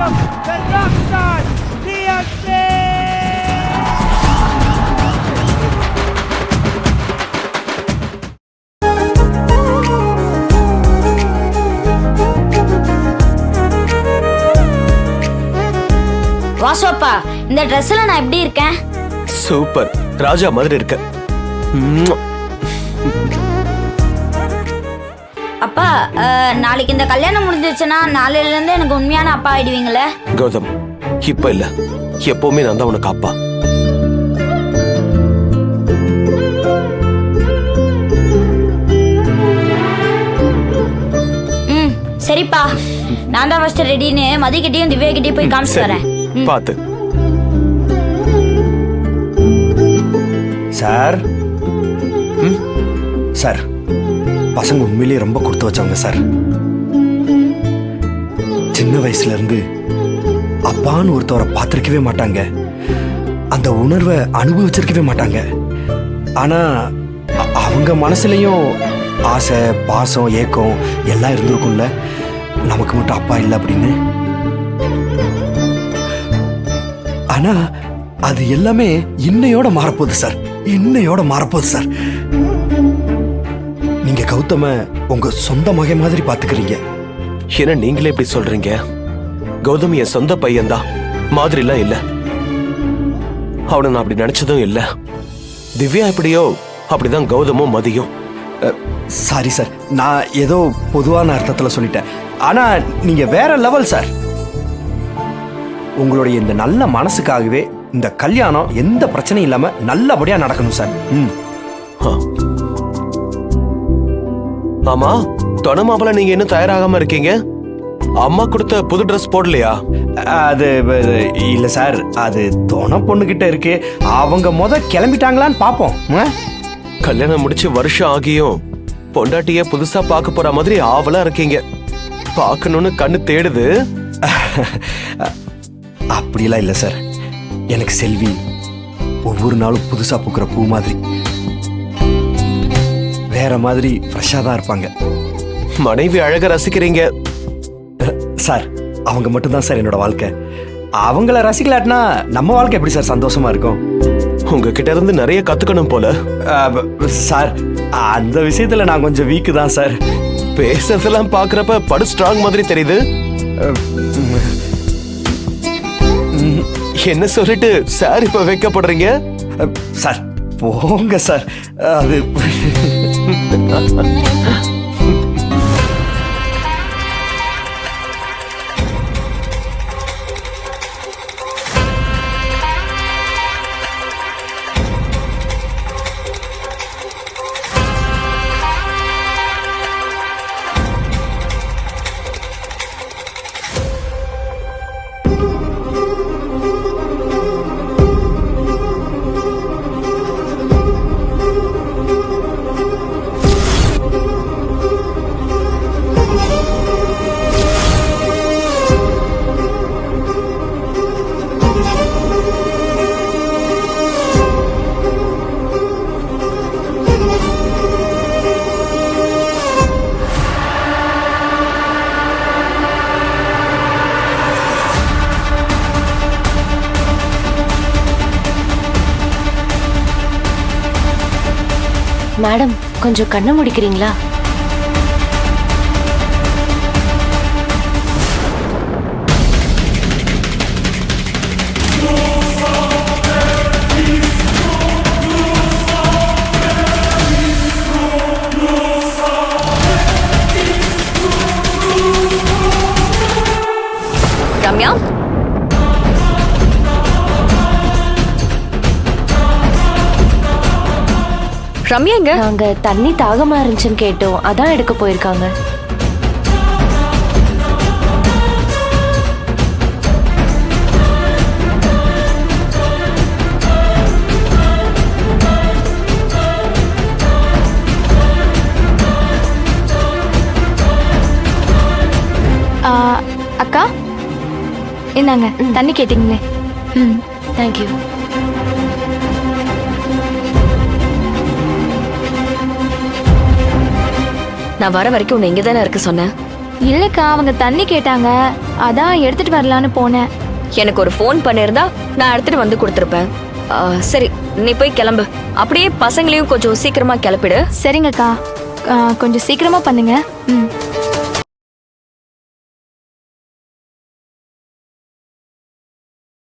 welcome the Rockstar DSP! வாசுப்பா, இந்த ட்ரெஸ்ல நான் எப்படி இருக்கேன்? சூப்பர், ராஜா மாதிரி இருக்க. அப்பா, நாளைக்கு இந்த கல்யாணம் முடிஞ்சிருச்சுன்னா நாளையில இருந்து எனக்கு உண்மையான அப்பா ஆயிடுவீங்களே? கௌதம், இப்ப இல்ல, எப்பவுமே நான் தான் உனக்கு அப்பா. சரிப்பா, நான் தான் ஃபர்ஸ்ட் ரெடின்னு மதிக்கிட்டயும் திவ்யா கிட்டயும் போய் காமிச்சு வரேன். பாத்து. சார், சார், பசங்க உண்மையிலேயே ரொம்ப கொடுத்து வச்சவங்க சார். சின்ன வயசுல இருந்து அப்பான்னு ஒருத்தவரை பார்த்திருக்கவே மாட்டாங்க, அந்த உணர்வை அனுபவிச்சிருக்கவே மாட்டாங்க. ஆனா அவங்க மனசுலயும் ஆசை, பாசம், ஏக்கம் எல்லாம் இருந்திருக்கும்ல. நமக்கு மட்டும் அப்பா இல்லை அப்படின்னு. ஆனா அது எல்லாமே இன்னையோட மாறப்போகுது சார், இன்னையோட மாறப்போகுது சார். நீங்க கௌதம உங்க சொந்த மகன் மாதிரி பாத்துக்கிறீங்க. என்ன நீங்களே இப்படி சொல்றீங்க? கௌதம் என் சொந்த பையன்தான், மாதிரிலாம் இல்ல. அவனை நான் அப்படி நினைச்சதும் இல்ல. திவ்யா எப்படியோ அப்படிதான் கௌதமும் மதியும். சாரி சார், நான் ஏதோ பொதுவான அர்த்தத்துல சொல்லிட்டேன். ஆனா நீங்க வேற லெவல் சார். உங்களுடைய இந்த நல்ல மனசுக்காகவே இந்த கல்யாணம் எந்த பிரச்சனையும் இல்லாம நல்லபடியா நடக்கணும் சார். ஆமா, தொண மாப்பிள்ள நீங்க இன்னும் தயாராகாம இருக்கீங்க? அம்மா கொடுத்த புது ட்ரெஸ் போடலையா? அது இல்ல சார், அது தொண பொண்ணுகிட்ட இருக்கு. அவங்க கிளம்பிட்டாங்களான்னு பாப்போம். கல்யாணம் முடிச்சு வருஷம் ஆகியும் பொண்டாட்டிய புதுசா பார்க்க போற மாதிரி ஆவலா இருக்கீங்க. பார்க்கணும்னு கண்ணு தேடுது. அப்படிலாம் இல்ல சார். எனக்கு செல்வி ஒவ்வொரு நாளும் புதுசா பூக்கிற பூ மாதிரி, வேற மாதிரி ஃப்ரெஷ்ஷா தான் இருப்பாங்க. மனைவி அழக ரசிக்கிறீங்க சார். அவங்க மட்டும்தான் சார் என்னோட வாழ்க்கை. அவங்கள ரசிக்கலாட்டினா நம்ம வாழ்க்கை எப்படி சார் சந்தோஷமா இருக்கும்? உங்ககிட்ட இருந்து நிறைய கத்துக்கணும் போல. சார், அந்த விஷயத்துல நான் கொஞ்சம் வீக்கு தான் சார். பேசுறதெல்லாம் பாக்குறப்ப படு ஸ்ட்ராங் மாதிரி தெரியுது. என்ன சொல்லிட்டு சார் இப்ப வைக்கப்படுறீங்க? சார் போங்க சார். அது மேடம், கொஞ்சம் கண்ணை முடிக்கிறீங்களா? ரம்யா, ரம்யா எங்க? நாங்க தண்ணி தாகமா இருந்துச்சுன்னு கேட்டோம், அதான் எடுக்க போயிருக்காங்க. அக்கா, இந்தாங்க தண்ணி கேட்டீங்களே. தேங்க்யூ. நான் வர வரைக்கும் உன்னை இங்கே தானே இருக்க சொன்னேன். இல்லக்கா அவங்க தண்ணி கேட்டாங்க, அதான் எடுத்துட்டு வரலான்னு போனேன். எனக்கு ஒரு ஃபோன் பண்ணிருந்தா நான் எடுத்துட்டு வந்து கொடுத்துருப்பேன். சரி, நீ போய் கிளம்பு. அப்படியே பசங்களையும் கொஞ்சம் சீக்கிரமா கிளப்பிடு. சரிங்கக்கா, கொஞ்சம் சீக்கிரமா பண்ணுங்க. ம்.